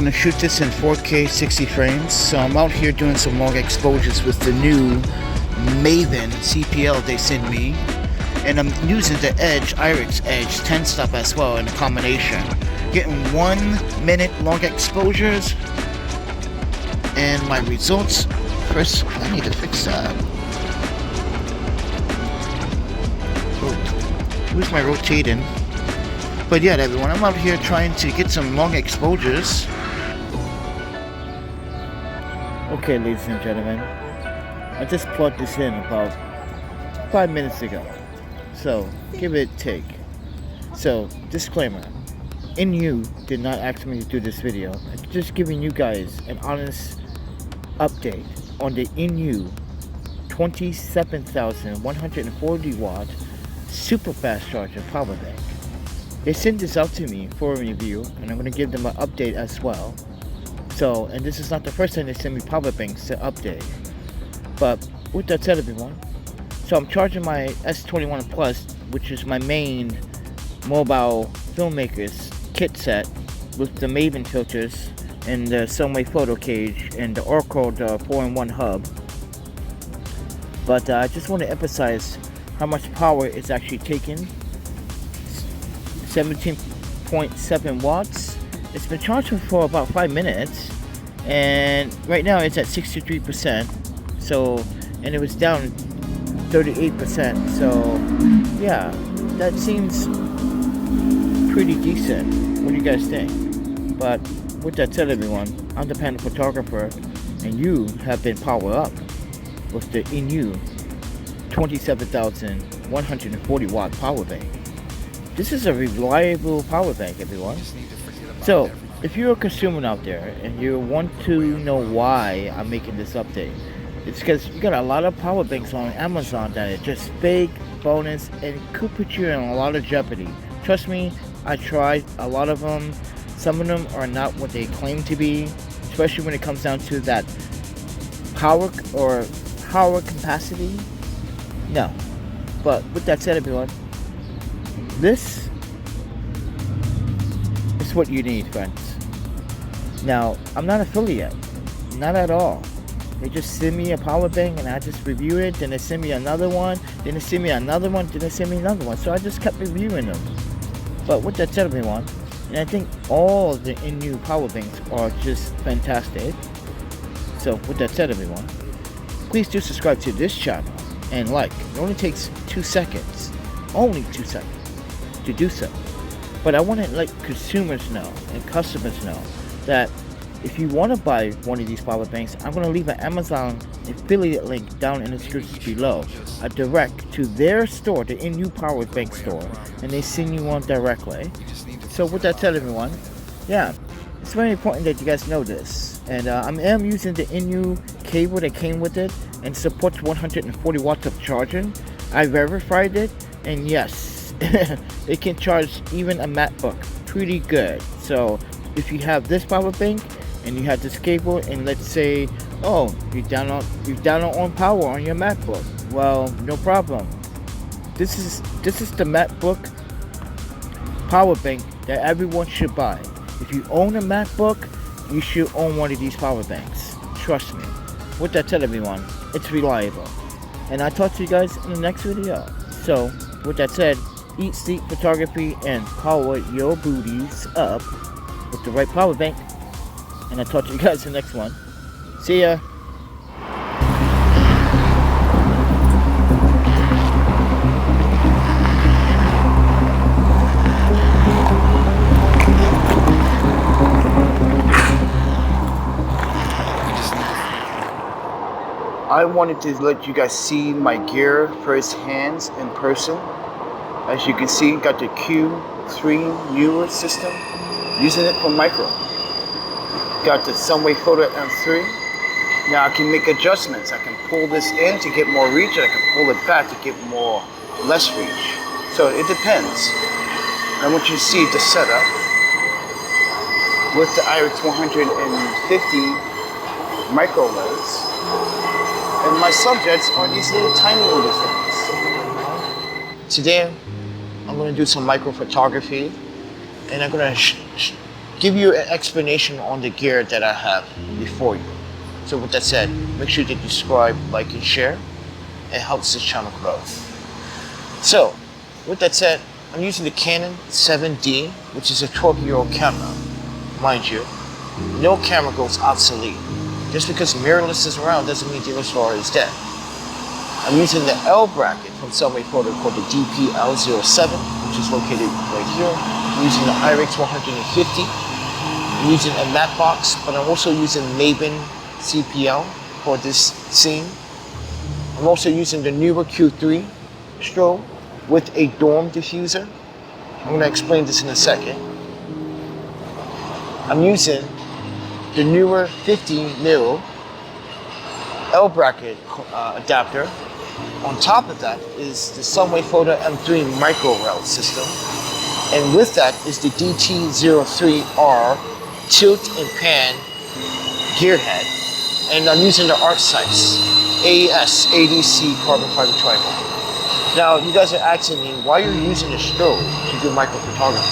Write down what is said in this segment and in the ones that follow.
to shoot this in 4K 60 frames. So I'm out here doing some long exposures with the new Maven CPL they sent me. And I'm using the Irix Edge 10 stop as well in a combination. Getting 1 minute long exposures. And my results, first I need to fix that. Where's my rotating? But yeah, everyone, I'm out here trying to get some long exposures. Okay, ladies and gentlemen, I just plugged this in about 5 minutes ago. So, give it a take. So, disclaimer, INIU did not ask me to do this video. I'm just giving you guys an honest update on the INIU 27,140 watt super fast charger power bank. They sent this out to me for a review, and I'm going to give them an update as well. So, and this is not the first time they send me power banks to update. But with that said, everyone, so I'm charging my S21 Plus, which is my main mobile filmmaker's kit set with the Maven filters and the Sunway photo cage and the Oracle 4-in-1 hub. But I just want to emphasize how much power it's actually taking. 17.7 watts. It's been charging for about 5 minutes, and right now it's at 63%. So, and it was down 38%. So, yeah, that seems pretty decent. What do you guys think? But with that said, everyone, I'm the panel photographer, and you have been powered up with the INIU 27,140 watt power bank. This is a reliable power bank, everyone. So, if you're a consumer out there and you want to know why I'm making this update, it's because you got a lot of power banks on Amazon that are just fake, bonus, and could put you in a lot of jeopardy. Trust me, I tried a lot of them. Some of them are not what they claim to be, especially when it comes down to that power or power capacity. No. But with that said, everyone, this is what you need, friends. Now, I'm not affiliate, not at all. They just send me a power bank and I just review it, then they send me another one, then they send me another one, then they send me another one. So I just kept reviewing them. But with that said, everyone, and I think all the INIU power banks are just fantastic. So with that said, everyone, please do subscribe to this channel and like. It only takes 2 seconds, only 2 seconds to do so. But I want to let consumers know and customers know that if you want to buy one of these power banks, I'm going to leave an Amazon affiliate link down in the description below, a direct to their store, the INIU power bank store, and they send you one directly. So with that said, everyone, yeah, it's very important that you guys know this. And I am using the INIU cable that came with it and supports 140 watts of charging. I verified it, and yes, it can charge even a MacBook pretty good. So if you have this power bank and you have this cable, and let's say, oh, you down on power on your MacBook, well, no problem. This is the MacBook power bank that everyone should buy. If you own a MacBook, you should own one of these power banks. Trust me. With that said, everyone, it's reliable. And I'll talk to you guys in the next video. So, with that said, eat, sleep, photography, and power your booties up with the right power bank. And I'll talk to you guys in the next one. See ya. I wanted to let you guys see my gear firsthand in person. As you can see, got the Q3 Neewer system, using it for micro. Got the Sunway Photo M3. Now I can make adjustments. I can pull this in to get more reach, and I can pull it back to get less reach. So it depends. I want you to see the setup with the Irix150 micro lens. And my subjects are these tiny little things. Today, I'm going to do some micro photography, and I'm going to give you an explanation on the gear that I have before you. So with that said, make sure that you subscribe, like, and share. It helps this channel grow. So, with that said, I'm using the Canon 7D, which is a 12-year-old camera. Mind you, no camera goes obsolete. Just because mirrorless is around doesn't mean DSLR is dead. I'm using the L-bracket from Cellmate Photo called the DP-L07, which is located right here. I'm using the Irix150. I'm using a matte box, but I'm also using Maven CPL for this scene. I'm also using the Neewer Q3 strobe with a dorm diffuser. I'm going to explain this in a second. I'm using the Neewer 50mm L-bracket adapter. On top of that is the Cellmate Photo M3 micro rel system. And with that is the DT03R tilt and pan gearhead. And I'm using the ArcSight AES ADC carbon fiber tripod. Now, you guys are asking me why you're using a strobe to do micro photography.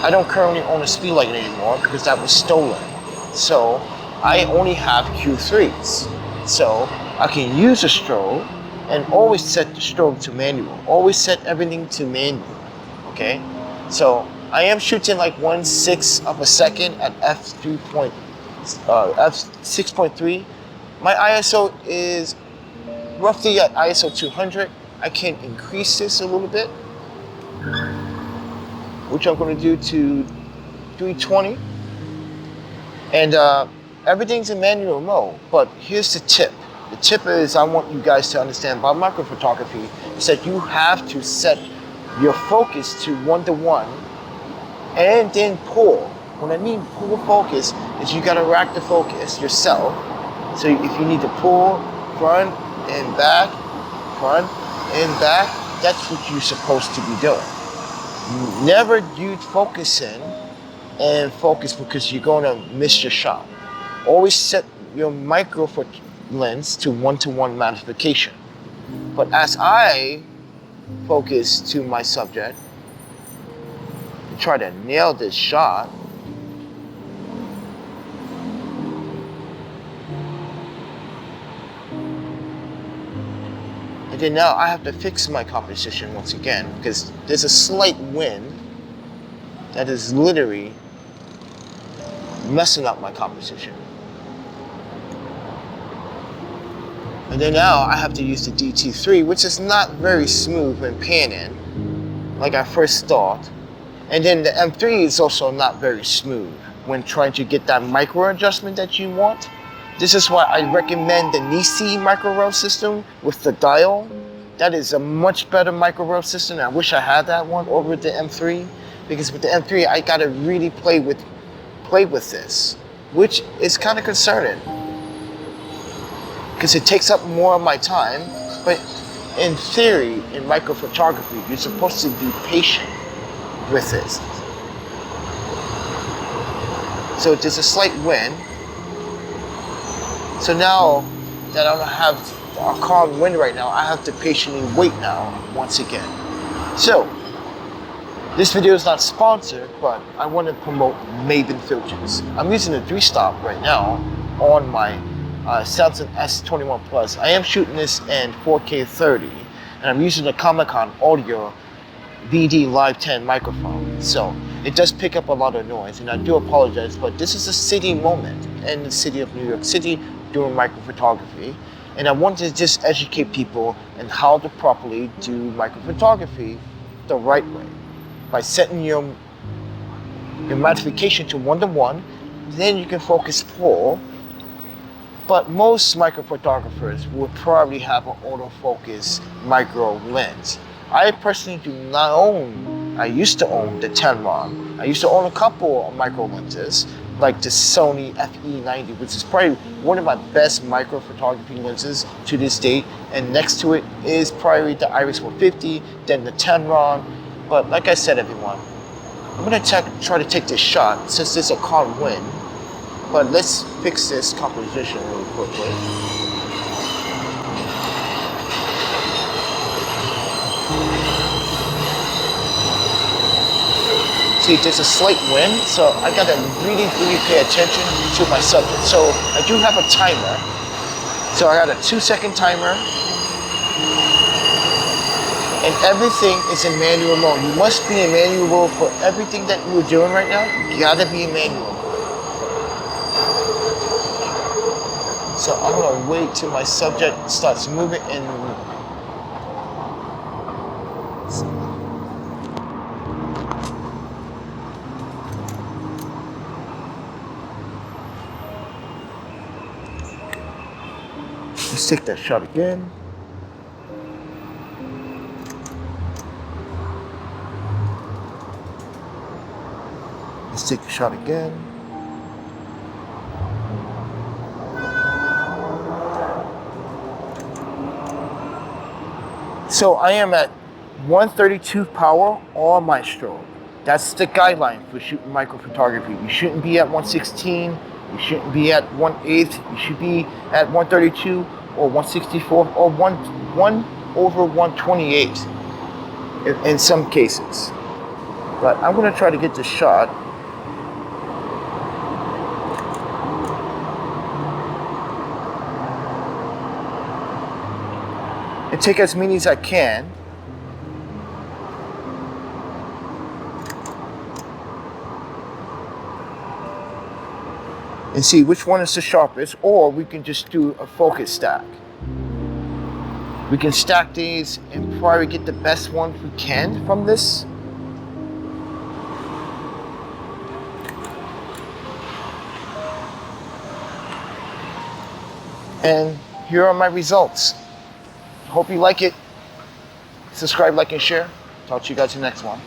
I don't currently own a speedlight anymore because that was stolen. So I only have Q3s. So I can use a strobe and always set the strobe to manual. Always set everything to manual. Okay? So I am shooting like 1/6 of a second at f6.3. My ISO is roughly at ISO 200. I can increase this a little bit, which I'm going to do to 320. And everything's in manual mode. But here's the tip. The tip is I want you guys to understand about micro photography is that you have to set your focus to 1:1 and then pull. When I mean pull focus is you got to rack the focus yourself. So if you need to pull front and back, that's what you're supposed to be doing. Never do focus in and focus because you're going to miss your shot. Always set your micro lens to 1:1 magnification. But as I focus to my subject and try to nail this shot, and then now I have to fix my composition once again because there's a slight wind that is literally messing up my composition. And then now I have to use the DT3, which is not very smooth when panning, like I first thought. And then the M3 is also not very smooth when trying to get that micro adjustment that you want. This is why I recommend the NiSi micro rel system with the dial. That is a much better micro rel system. I wish I had that one over the M3, because with the M3 I gotta really play with this, which is kind of concerning because it takes up more of my time. But in theory, in micro photography, you're supposed to be patient with this. So there's a slight wind. So now that I don't have a calm wind right now, I have to patiently wait now once again. So this video is not sponsored, but I want to promote MavenFilters. I'm using a 3-stop right now on my Samsung S21 Plus. I am shooting this in 4K 30, and I'm using the Comic-Con Audio VDLive 10 microphone. So it does pick up a lot of noise, and I do apologize, but this is a city moment in the city of New York City doing micro photography. And I want to just educate people on how to properly do micro photography the right way. By setting your magnification to 1:1, then you can focus full. But most micro photographers would probably have an autofocus micro lens. I personally do not own, I used to own the Tamron. I used to own a couple of micro lenses, like the Sony FE90, which is probably one of my best micro photography lenses to this date. And next to it is probably the Irix150, then the Tamron. But like I said, everyone, I'm gonna try to take this shot since there's a calm wind. But let's fix this composition really quickly. So see there's a slight wind, so I gotta really pay attention to my subject. So I do have a timer. So I got a 2-second timer. And everything is in manual mode. You must be in manual mode for everything that you're doing right now. You gotta be in manual mode. So I'm gonna wait till my subject starts moving and let's take that shot again. Let's take the shot again. So I am at 132 power on my strobe. That's the guideline for shooting micro photography. You shouldn't be at 116, you shouldn't be at 1/8, you should be at 132 or 164 or 1/128 in some cases. But I'm gonna try to get this shot. And take as many as I can. And see which one is the sharpest, or we can just do a focus stack. We can stack these and probably get the best one we can from this. And here are my results. Hope you like it. Subscribe, like, and share. Talk to you guys in the next one.